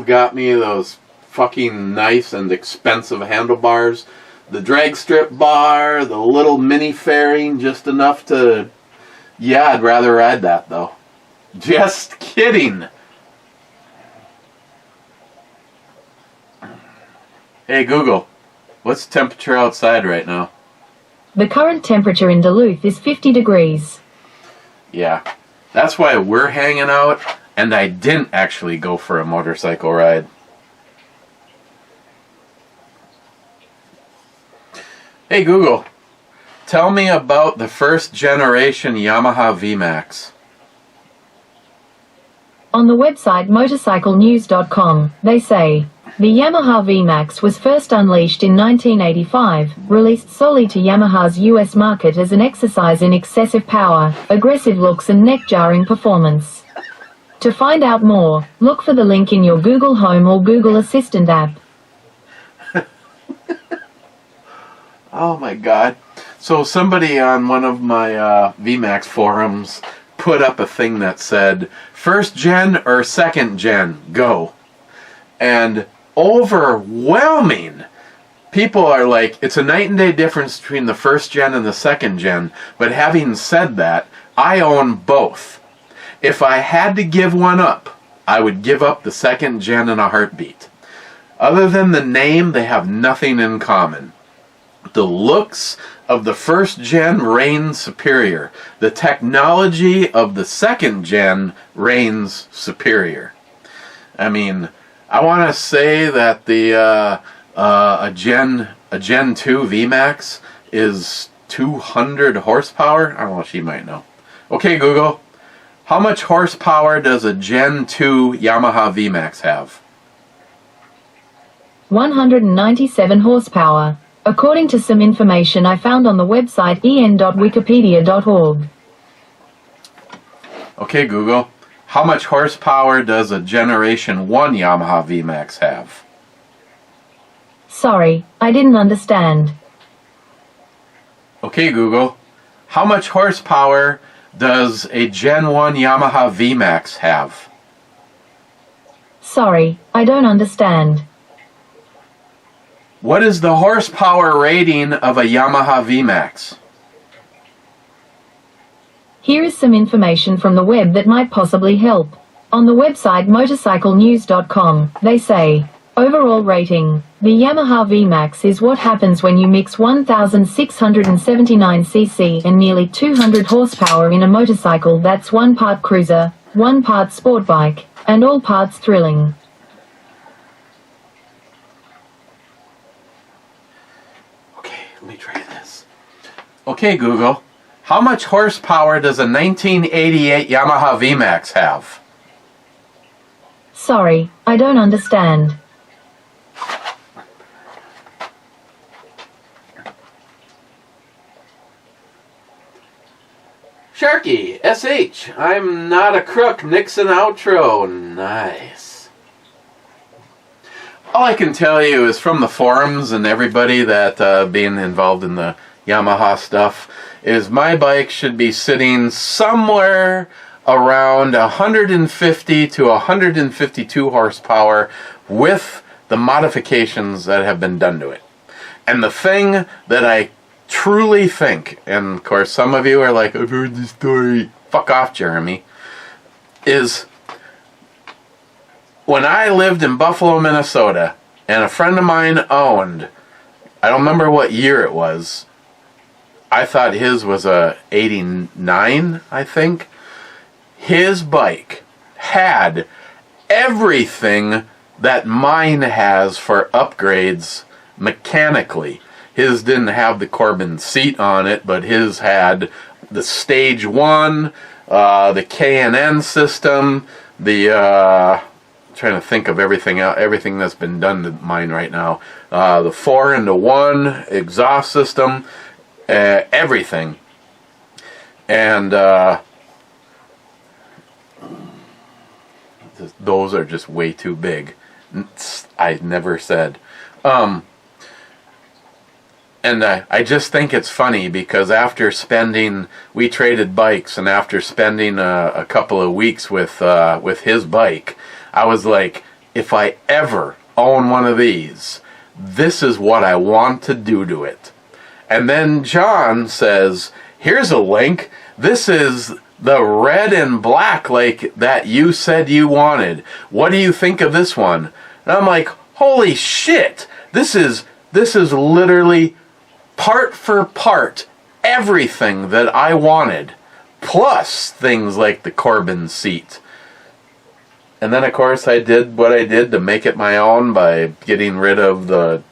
[SPEAKER 4] got me those fucking nice and expensive handlebars. The drag strip bar, the little mini fairing, just enough to... Yeah, I'd rather ride that though. Just kidding. Hey Google, what's the temperature outside right now?
[SPEAKER 5] The current temperature in Duluth is 50 degrees.
[SPEAKER 4] Yeah, that's why we're hanging out, and I didn't actually go for a motorcycle ride. Hey Google, Tell me about the first generation Yamaha VMAX.
[SPEAKER 5] On the website motorcyclenews.com, they say, the Yamaha VMAX was first unleashed in 1985, released solely to Yamaha's US market as an exercise in excessive power, aggressive looks and neck-jarring performance. To find out more, look for the link in your Google Home or Google Assistant app.
[SPEAKER 4] Oh my god. So somebody on one of my VMAX forums put up a thing that said, first gen or second gen, go. And overwhelming people are like, it's a night and day difference between the first gen and the second gen. But having said that, I own both. If I had to give one up, I would give up the second gen in a heartbeat. Other than the name, they have nothing in common. The looks of the first gen reign superior. The technology of the second gen reigns superior. I mean, I want to say that the a Gen 2 VMAX is 200 horsepower. I don't know, she might know. Okay, Google. How much horsepower does a Gen 2 Yamaha VMAX have?
[SPEAKER 5] 197 horsepower, according to some information I found on the website en.wikipedia.org.
[SPEAKER 4] Okay, Google. How much horsepower does a Generation 1 Yamaha VMAX have?
[SPEAKER 5] Sorry, I didn't understand.
[SPEAKER 4] Okay, Google. How much horsepower does a Gen 1 Yamaha VMAX have?
[SPEAKER 5] Sorry, I don't understand.
[SPEAKER 4] What is the horsepower rating of a Yamaha VMAX?
[SPEAKER 5] Here is some information from the web that might possibly help. On the website motorcyclenews.com, they say, overall rating, the Yamaha VMAX is what happens when you mix 1,679 cc and nearly 200 horsepower in a motorcycle that's 1 part cruiser, 1 part sport bike, and all parts thrilling.
[SPEAKER 4] Okay, let me try this. Okay, Google. How much horsepower does a 1988 Yamaha VMAX have?
[SPEAKER 5] Sorry, I don't understand.
[SPEAKER 4] Sharky, SH, I'm not a crook, Nixon outro. Nice. All I can tell you is from the forums and everybody that being involved in the Yamaha stuff, is my bike should be sitting somewhere around 150 to 152 horsepower with the modifications that have been done to it. And the thing that I truly think, and of course some of you are like, I've heard this story, fuck off, Jeremy, is when I lived in Buffalo, Minnesota, and a friend of mine owned, I don't remember what year it was, I thought his was a 89, I think. His bike had everything that mine has for upgrades mechanically. His didn't have the Corbin seat on it, but his had the Stage 1, the K&N system, the trying to think of everything that's been done to mine right now. The 4-into-1 exhaust system. Everything. And those are just way too big. I never said. And I just think it's funny because after spending, we traded bikes, and after spending a couple of weeks with his bike, I was like, if I ever own one of these, this is what I want to do to it. And then John says, here's a link. This is the red and black like that you said you wanted. What do you think of this one? And I'm like, holy shit. This is literally part for part everything that I wanted. Plus things like the Corbin seat. And then of course I did what I did to make it my own by getting rid of the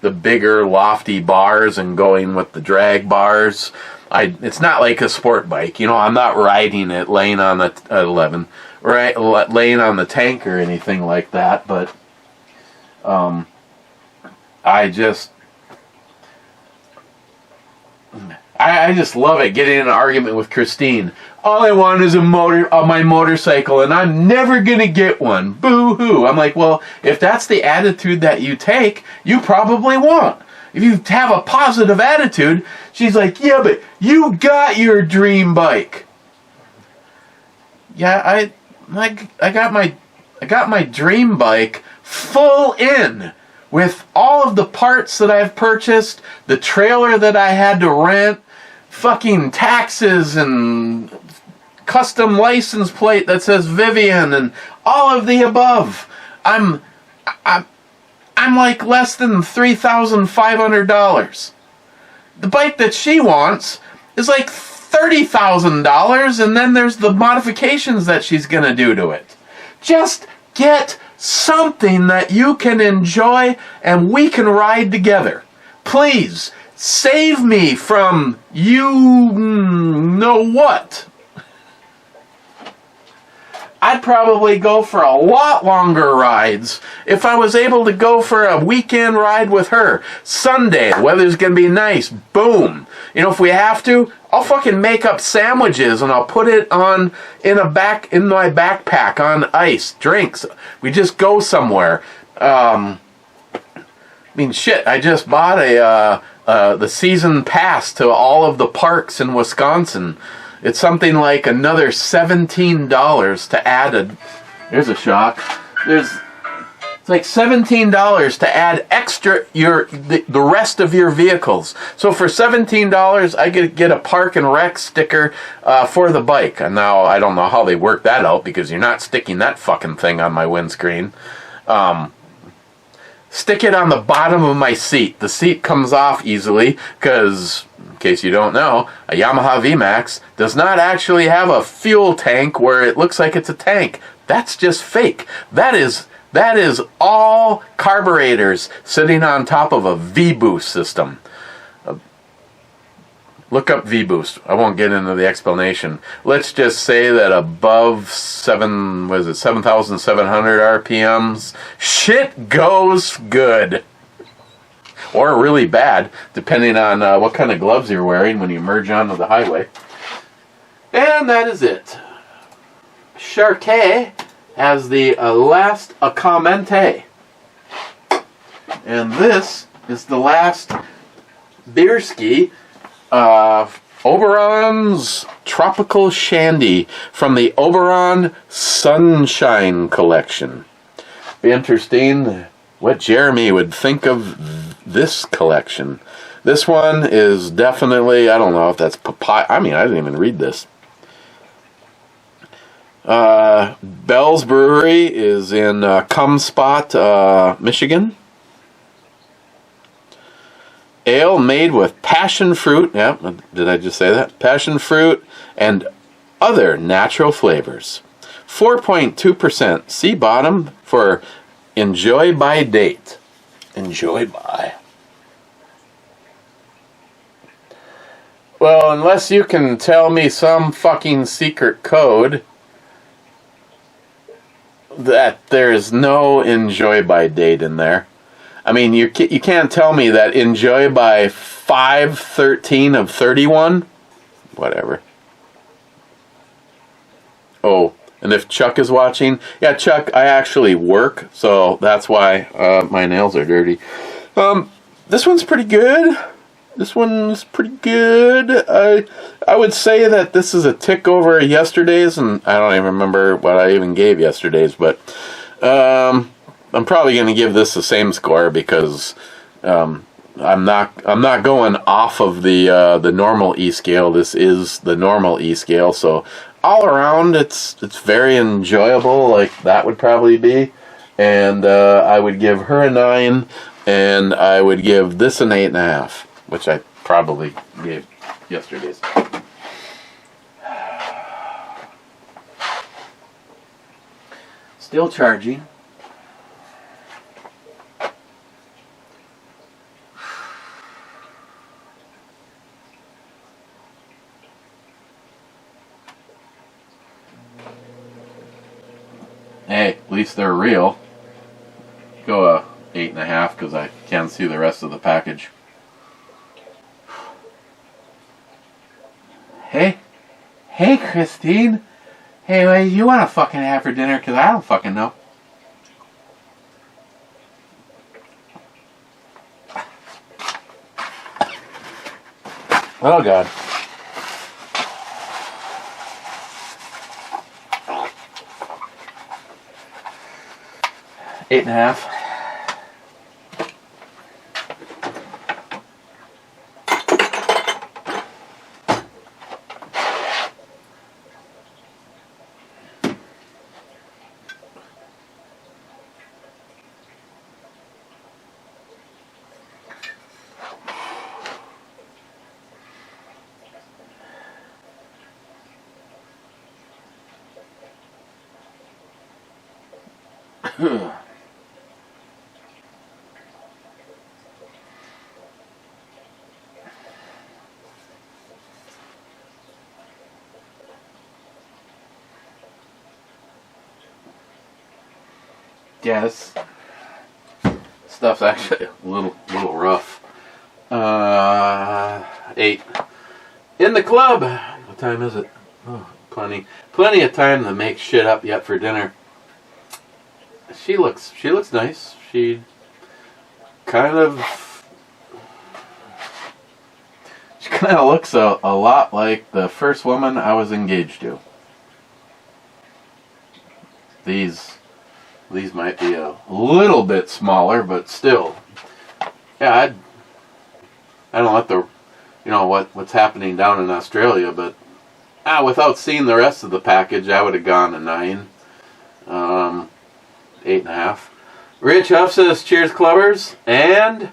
[SPEAKER 4] the bigger lofty bars and going with the drag bars. It's not like a sport bike, I'm not riding it laying on the 11, right? Laying on the tank or anything like that. But I just love it. Getting in an argument with Christine. All I want is my motorcycle, and I'm never gonna get one. Boo hoo! I'm like, well, if that's the attitude that you take, you probably won't. If you have a positive attitude, she's like, yeah, but you got your dream bike. Yeah, I got my dream bike full in with all of the parts that I've purchased, the trailer that I had to rent, fucking taxes and custom license plate that says Vivian and all of the above. I'm like less than $3,500. The bike that she wants is like $30,000, and then there's the modifications that she's gonna do to it. Just get something that you can enjoy and we can ride together. Please, save me from you know what. I'd probably go for a lot longer rides if I was able to go for a weekend ride with her. Sunday, weather's gonna be nice. Boom. If we have to, I'll fucking make up sandwiches and I'll put it in my backpack on ice, drinks. We just go somewhere. Shit, I just bought the season pass to all of the parks in Wisconsin. It's something like another $17 to add there's a shock. It's like $17 to add extra the rest of your vehicles. So for $17, I get a park and rec sticker for the bike. And now I don't know how they work that out because you're not sticking that fucking thing on my windscreen. Stick it on the bottom of my seat. The seat comes off easily because, in case you don't know, a Yamaha VMAX does not actually have a fuel tank where it looks like it's a tank. That's just fake. That is all carburetors sitting on top of a V-boost system. Look up V-boost. I won't get into the explanation. Let's just say that above 7,700 RPMs, shit goes good. Or really bad, depending on what kind of gloves you're wearing when you merge onto the highway. And that is it. Sharkey has the last comment. And this is the last beer ski. Oberon's Tropical Shandy from the Oberon Sunshine Collection. Be interesting what Jeremy would think of this collection. This one is definitely, I don't know if that's papaya. I didn't even read this. Bell's Brewery is in Comspot, Michigan. Ale made with passion fruit. Yeah, did I just say that? Passion fruit and other natural flavors. 4.2%. See bottom for enjoy by date. Enjoy by. Well, unless you can tell me some fucking secret code that there's no enjoy by date in there. You can't tell me that enjoy by 5/13 of 31? Whatever. Oh, and if Chuck is watching, yeah, Chuck, I actually work, so that's why my nails are dirty. This one's pretty good. I would say that this is a tick over yesterday's, and I don't even remember what I even gave yesterday's, but I'm probably going to give this the same score because I'm not going off of the normal E scale. This is the normal E scale, so all around it's very enjoyable. Like that would probably be, and I would give her a 9, and I would give this an 8.5, which I probably gave yesterday's. Still charging. At least they're real. Go a 8.5 because I can't see the rest of the package. Hey, Christine. Hey, what do you want to fucking have for dinner? Because I don't fucking know. Oh, God. Eight and a half. Yeah, this stuff's actually a little rough. 8. In the club. What time is it? Oh, plenty of time to make shit up yet for dinner. She looks nice. She kind of looks a lot like the first woman I was engaged to. These might be a little bit smaller, but still. Yeah, I don't let the, what's happening down in Australia, but without seeing the rest of the package, I would have gone a 9. 8.5. Rich Huff says, cheers, clubbers, and...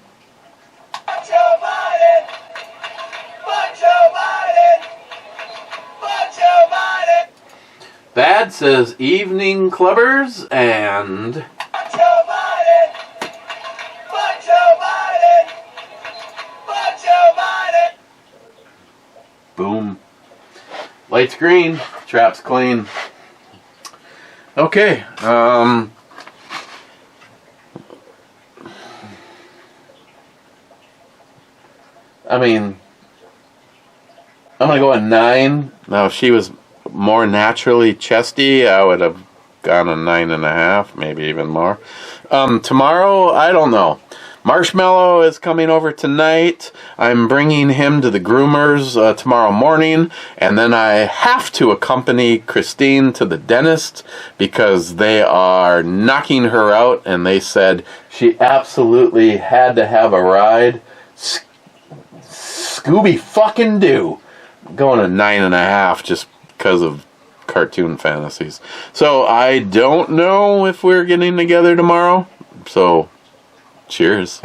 [SPEAKER 4] Bad says, evening, clubbers, and... Boom. Lights green, traps clean. Okay, I mean, I'm going to go a 9. Now, if she was more naturally chesty, I would have gone a 9.5, maybe even more. Tomorrow, I don't know. Marshmallow is coming over tonight. I'm bringing him to the groomers tomorrow morning, and then I have to accompany Christine to the dentist because they are knocking her out, and they said she absolutely had to have a ride. Scooby fucking Doo. Going to 9.5 just because of cartoon fantasies. So I don't know if we're getting together tomorrow. So cheers.